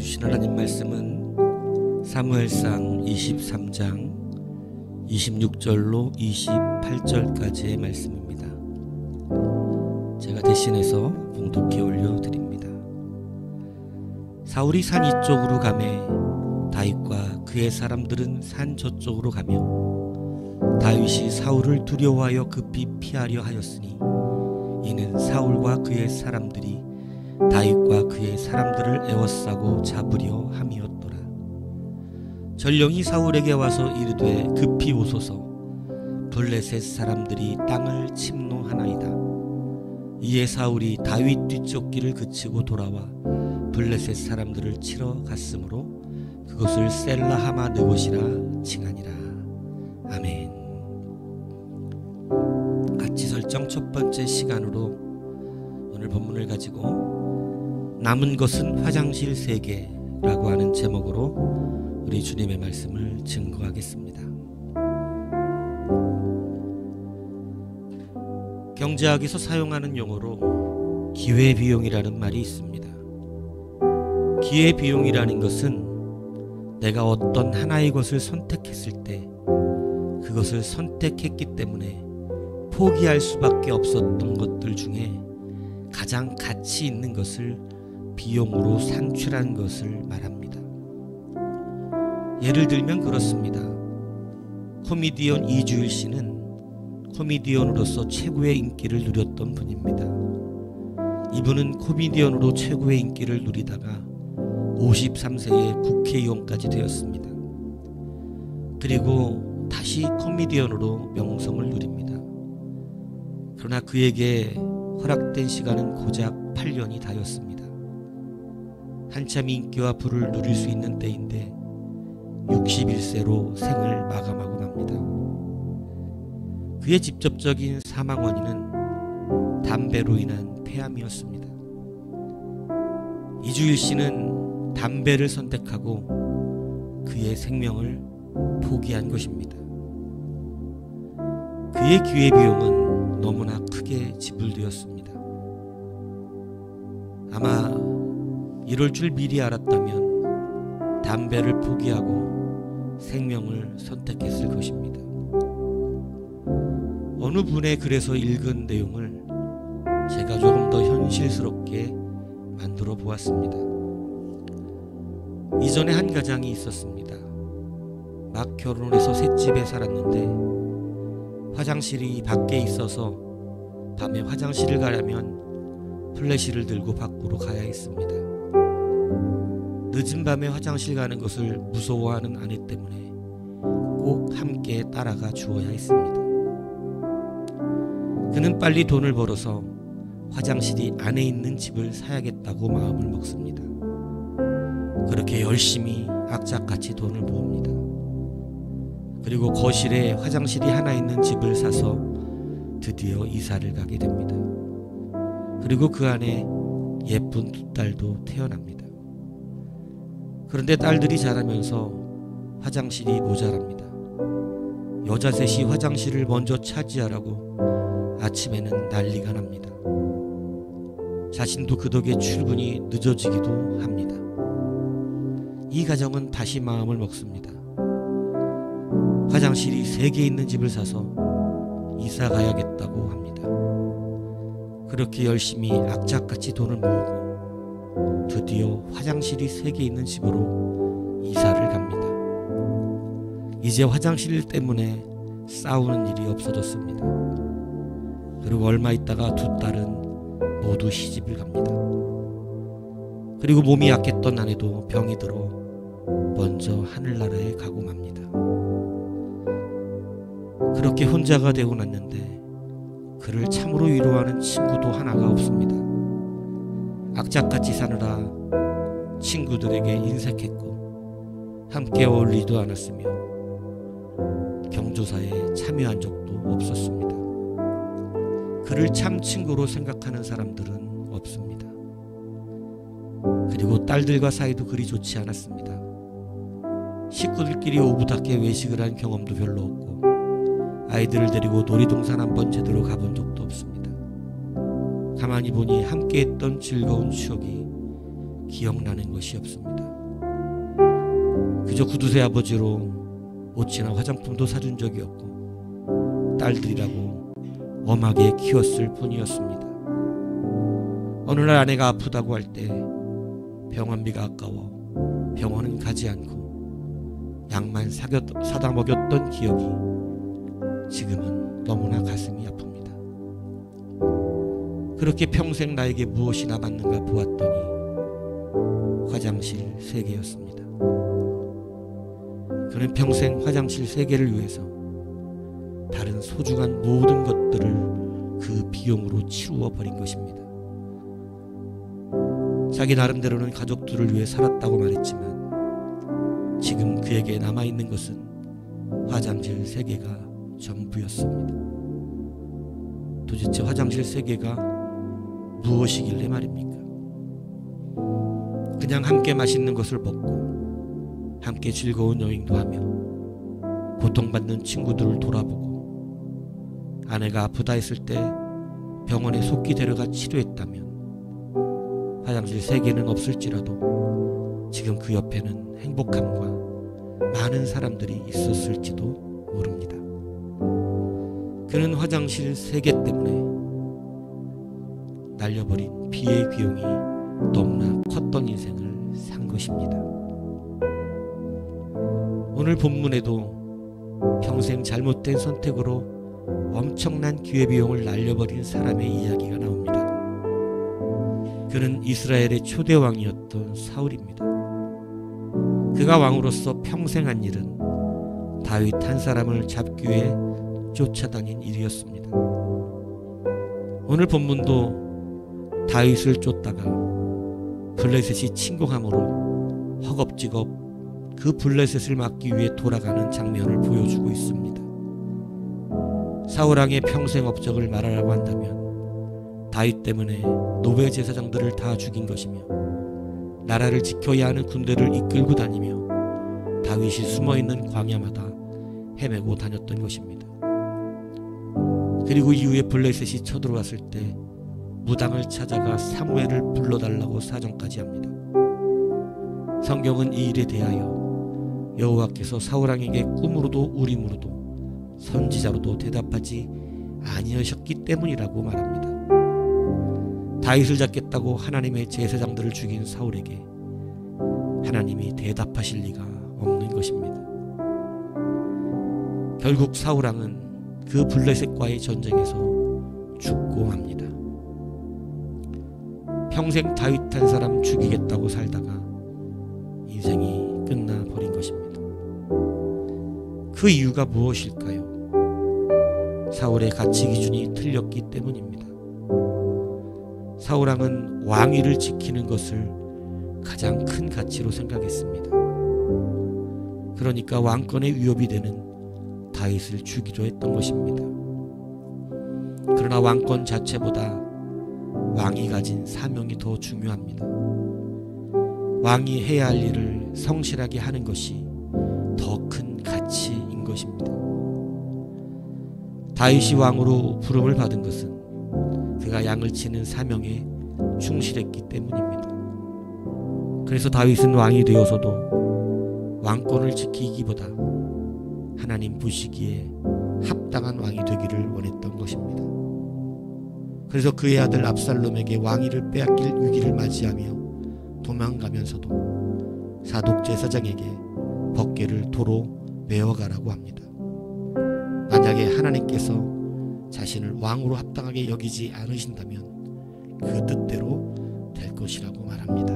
주신 하나님 말씀은 사무엘상 23장 26절로 28절까지의 말씀입니다. 제가 대신해서 봉독해 올려드립니다. 사울이 산 이쪽으로 가매 다윗과 그의 사람들은 산 저쪽으로 가며 다윗이 사울을 두려워하여 급히 피하려 하였으니 이는 사울과 그의 사람들이 다윗과 그의 사람들을 에워싸고 잡으려 함이었더라. 전령이 사울에게 와서 이르되 급히 오소서, 블레셋 사람들이 땅을 침노하나이다. 이에 사울이 다윗 뒤쫓기를 그치고 돌아와 블레셋 사람들을 치러 갔으므로 그것을 셀라하마 느봇이라 칭하니라. 아멘. 가치 설정 첫 번째 시간으로 오늘 본문을 가지고 남은 것은 화장실 3개라고 하는 제목으로 우리 주님의 말씀을 증거하겠습니다. 경제학에서 사용하는 용어로 기회비용이라는 말이 있습니다. 기회비용이라는 것은 내가 어떤 하나의 것을 선택했을 때 그것을 선택했기 때문에 포기할 수밖에 없었던 것들 중에 가장 가치 있는 것을 비용으로 산출한 것을 말합니다. 예를 들면 그렇습니다. 코미디언 이주일 씨는 코미디언으로서 최고의 인기를 누렸던 분입니다. 이분은 코미디언으로 최고의 인기를 누리다가 53세에 국회의원까지 되었습니다. 그리고 다시 코미디언으로 명성을 누립니다. 그러나 그에게 허락된 시간은 고작 8년이 다였습니다. 한참 인기와 부를 누릴 수 있는 때인데 61세로 생을 마감하고 맙니다. 그의 직접적인 사망 원인은 담배로 인한 폐암이었습니다. 이주일 씨는 담배를 선택하고 그의 생명을 포기한 것입니다. 그의 기회비용은 너무나 크게 지불되었습니다. 아마 이럴 줄 미리 알았다면 담배를 포기하고 생명을 선택했을 것입니다. 어느 분의 글에서 읽은 내용을 제가 조금 더 현실스럽게 만들어 보았습니다. 이전에 한 가장이 있었습니다. 막 결혼해서 셋집에 살았는데 화장실이 밖에 있어서 밤에 화장실을 가려면 플래시를 들고 밖으로 가야 했습니다. 늦은 밤에 화장실 가는 것을 무서워하는 아내 때문에 꼭 함께 따라가 주어야 했습니다. 그는 빨리 돈을 벌어서 화장실이 안에 있는 집을 사야겠다고 마음을 먹습니다. 그렇게 열심히 악착같이 돈을 모읍니다. 그리고 거실에 화장실이 하나 있는 집을 사서 드디어 이사를 가게 됩니다. 그리고 그 안에 예쁜 2딸도 태어납니다. 그런데 딸들이 자라면서 화장실이 모자랍니다. 여자 셋이 화장실을 먼저 차지하라고 아침에는 난리가 납니다. 자신도 그 덕에 출근이 늦어지기도 합니다. 이 가정은 다시 마음을 먹습니다. 화장실이 3개 있는 집을 사서 이사 가야겠다고 합니다. 그렇게 열심히 악착같이 돈을 모으고 드디어 화장실이 3개 있는 집으로 이사를 갑니다. 이제 화장실 때문에 싸우는 일이 없어졌습니다. 그리고 얼마 있다가 2딸은 모두 시집을 갑니다. 그리고 몸이 약했던 아내도 병이 들어 먼저 하늘나라에 가고 맙니다. 그렇게 혼자가 되고 났는데 그를 참으로 위로하는 친구도 하나가 없습니다. 악착같이 사느라 친구들에게 인색했고 함께 어울리지도 않았으며 경조사에 참여한 적도 없었습니다. 그를 참 친구로 생각하는 사람들은 없습니다. 그리고 딸들과 사이도 그리 좋지 않았습니다. 식구들끼리 오붓하게 외식을 한 경험도 별로 없고 아이들을 데리고 놀이동산 한번 제대로 가본 적도 없습니다. 가만히 보니 함께했던 즐거운 추억이 기억나는 것이 없습니다. 그저 구두쇠 아버지로 옷이나 화장품도 사준 적이 없고 딸들이라고 엄하게 키웠을 뿐이었습니다. 어느 날 아내가 아프다고 할 때 병원비가 아까워 병원은 가지 않고 약만 사다 먹였던 기억이 지금은 너무나 가슴이 아픕니다. 그렇게 평생 나에게 무엇이 남았는가 보았더니 화장실 3개였습니다. 그는 평생 화장실 3개를 위해서 다른 소중한 모든 것들을 그 비용으로 치루어 버린 것입니다. 자기 나름대로는 가족들을 위해 살았다고 말했지만 지금 그에게 남아있는 것은 화장실 3개가 전부였습니다. 도대체 화장실 3개가 무엇이길래 말입니까? 그냥 함께 맛있는 것을 먹고 함께 즐거운 여행도 하며 고통받는 친구들을 돌아보고 아내가 아프다 했을 때 병원에 속히 데려가 치료했다면 화장실 3개는 없을지라도 지금 그 옆에는 행복함과 많은 사람들이 있었을지도 모릅니다. 그는 화장실 3개 때문에 날려버린 피해 비용이 너무나 컸던 인생을 산 것입니다. 오늘 본문에도 평생 잘못된 선택으로 엄청난 기회비용을 날려버린 사람의 이야기가 나옵니다. 그는 이스라엘의 초대 왕이었던 사울입니다. 그가 왕으로서 평생 한 일은 다윗 한 사람을 잡기 위해 쫓아다닌 일이었습니다. 오늘 본문도 다윗을 쫓다가 블레셋이 침공함으로 허겁지겁 그 블레셋을 막기 위해 돌아가는 장면을 보여주고 있습니다. 사울왕의 평생 업적을 말하라고 한다면 다윗 때문에 노베 제사장들을 다 죽인 것이며 나라를 지켜야 하는 군대를 이끌고 다니며 다윗이 숨어있는 광야마다 헤매고 다녔던 것입니다. 그리고 이후에 블레셋이 쳐들어왔을 때 무당을 찾아가 사무엘을 불러달라고 사정까지 합니다. 성경은 이 일에 대하여 여호와께서 사울왕에게 꿈으로도 우림으로도 선지자로도 대답하지 아니하셨기 때문이라고 말합니다. 다윗을 잡겠다고 하나님의 제사장들을 죽인 사울에게 하나님이 대답하실 리가 없는 것입니다. 결국 사울왕은 그 블레셋과의 전쟁에서 죽고 맙니다. 평생 다윗 한 사람 죽이겠다고 살다가 인생이 끝나버린 것입니다. 그 이유가 무엇일까요? 사울의 가치 기준이 틀렸기 때문입니다. 사울왕은 왕위를 지키는 것을 가장 큰 가치로 생각했습니다. 그러니까 왕권의 위협이 되는 다윗을 죽이려 했던 것입니다. 그러나 왕권 자체보다 왕이 가진 사명이 더 중요합니다. 왕이 해야 할 일을 성실하게 하는 것이 더 큰 가치인 것입니다. 다윗이 왕으로 부름을 받은 것은 그가 양을 치는 사명에 충실했기 때문입니다. 그래서 다윗은 왕이 되어서도 왕권을 지키기보다 하나님 보시기에 합당한 왕이 되기를 원했던 것입니다. 그래서 그의 아들 압살롬에게 왕위를 빼앗길 위기를 맞이하며 도망가면서도 사독 제사장에게 법궤를 도로 메어가라고 합니다. 만약에 하나님께서 자신을 왕으로 합당하게 여기지 않으신다면 그 뜻대로 될 것이라고 말합니다.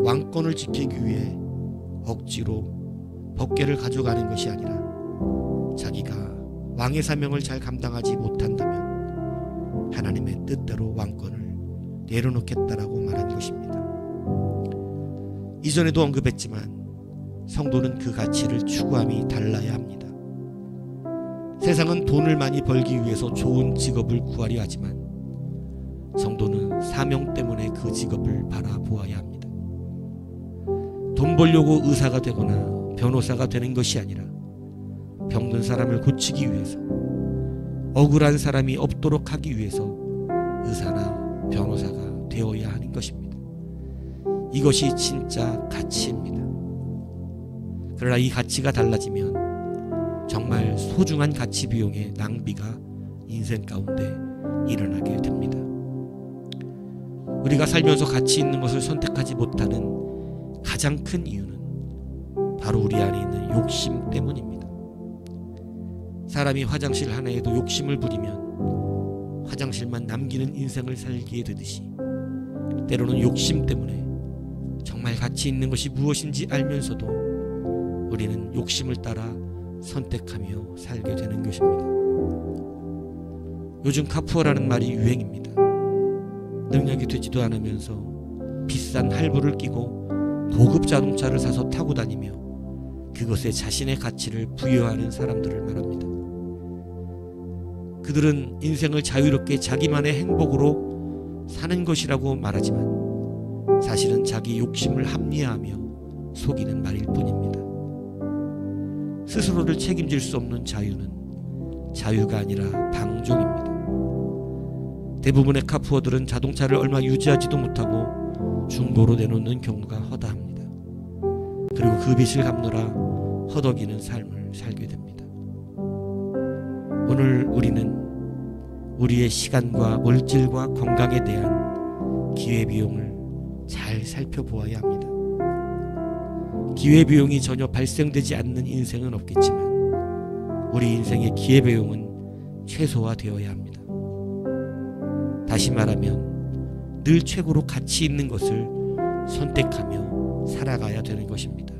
왕권을 지키기 위해 억지로 법궤를 가져가는 것이 아니라 자기가 왕의 사명을 잘 감당하지 못한다면 하나님의 뜻대로 왕권을 내려놓겠다라고 말한 것입니다. 이전에도 언급했지만 성도는 그 가치를 추구함이 달라야 합니다. 세상은 돈을 많이 벌기 위해서 좋은 직업을 구하려 하지만 성도는 사명 때문에 그 직업을 바라보아야 합니다. 돈 벌려고 의사가 되거나 변호사가 되는 것이 아니라 병든 사람을 고치기 위해서, 억울한 사람이 없도록 하기 위해서 의사나 변호사가 되어야 하는 것입니다. 이것이 진짜 가치입니다. 그러나 이 가치가 달라지면 정말 소중한 가치 비용의 낭비가 인생 가운데 일어나게 됩니다. 우리가 살면서 가치 있는 것을 선택하지 못하는 가장 큰 이유는 바로 우리 안에 있는 욕심 때문입니다. 사람이 화장실 하나에도 욕심을 부리면 화장실만 남기는 인생을 살게 되듯이 때로는 욕심 때문에 정말 가치 있는 것이 무엇인지 알면서도 우리는 욕심을 따라 선택하며 살게 되는 것입니다. 요즘 카푸어라는 말이 유행입니다. 능력이 되지도 않으면서 비싼 할부를 끼고 고급 자동차를 사서 타고 다니며 그것에 자신의 가치를 부여하는 사람들을 말합니다. 그들은 인생을 자유롭게 자기만의 행복으로 사는 것이라고 말하지만 사실은 자기 욕심을 합리화하며 속이는 말일 뿐입니다. 스스로를 책임질 수 없는 자유는 자유가 아니라 방종입니다. 대부분의 카푸어들은 자동차를 얼마 유지하지도 못하고 중고로 내놓는 경우가 허다합니다. 그리고 그 빚을 갚느라 허덕이는 삶을 살게 됩니다. 오늘 우리는 우리의 시간과 물질과 건강에 대한 기회비용을 잘 살펴보아야 합니다. 기회비용이 전혀 발생되지 않는 인생은 없겠지만 우리 인생의 기회비용은 최소화되어야 합니다. 다시 말하면 늘 최고로 가치 있는 것을 선택하며 살아가야 되는 것입니다.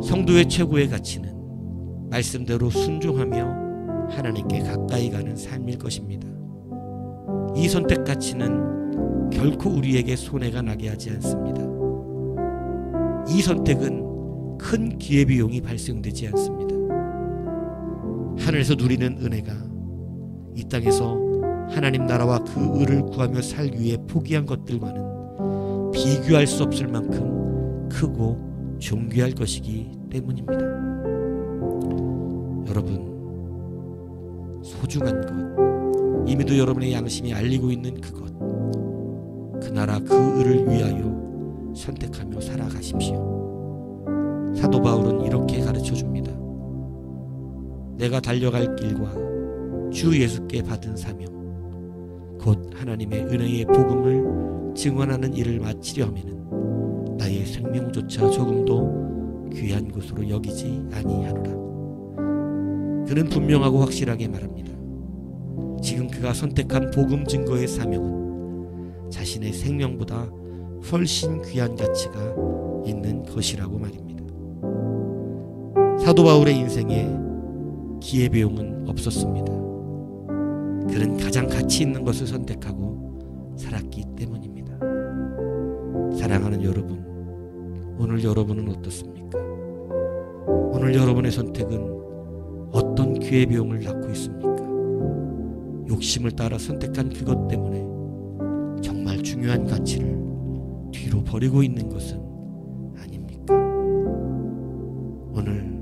성도의 최고의 가치는 말씀대로 순종하며 하나님께 가까이 가는 삶일 것입니다. 이 선택 가치는 결코 우리에게 손해가 나게 하지 않습니다. 이 선택은 큰 기회비용이 발생되지 않습니다. 하늘에서 누리는 은혜가 이 땅에서 하나님 나라와 그 의를 구하며 살기 위해 포기한 것들과는 비교할 수 없을 만큼 크고 존귀할 것이기 때문입니다. 여러분, 소중한 것, 이미도 여러분의 양심이 알리고 있는 그것, 그 나라 그 의를 위하여 선택하며 살아가십시오. 사도 바울은 이렇게 가르쳐 줍니다. 내가 달려갈 길과 주 예수께 받은 사명, 곧 하나님의 은혜의 복음을 증언하는 일을 마치려 하면은 나의 생명조차 조금도 귀한 것으로 여기지 아니하노라. 그는 분명하고 확실하게 말합니다. 지금 그가 선택한 복음 증거의 사명은 자신의 생명보다 훨씬 귀한 가치가 있는 것이라고 말입니다. 사도 바울의 인생에 기회비용은 없었습니다. 그는 가장 가치 있는 것을 선택하고 살았기 때문입니다. 사랑하는 여러분, 오늘 여러분은 어떻습니까? 오늘 여러분의 선택은 어떤 기회비용을 낳고 있습니까? 욕심을 따라 선택한 그것 때문에 정말 중요한 가치를 뒤로 버리고 있는 것은 아닙니까? 오늘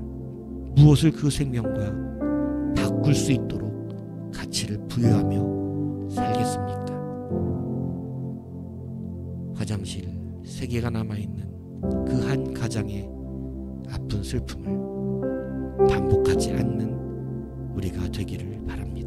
무엇을 그 생명과 바꿀 수 있도록 가치를 부여하며 살겠습니까? 화장실 3개가 남아있는 그 한 가장의 아픈 슬픔을 반복하지 않는 우리가 되기를 바랍니다.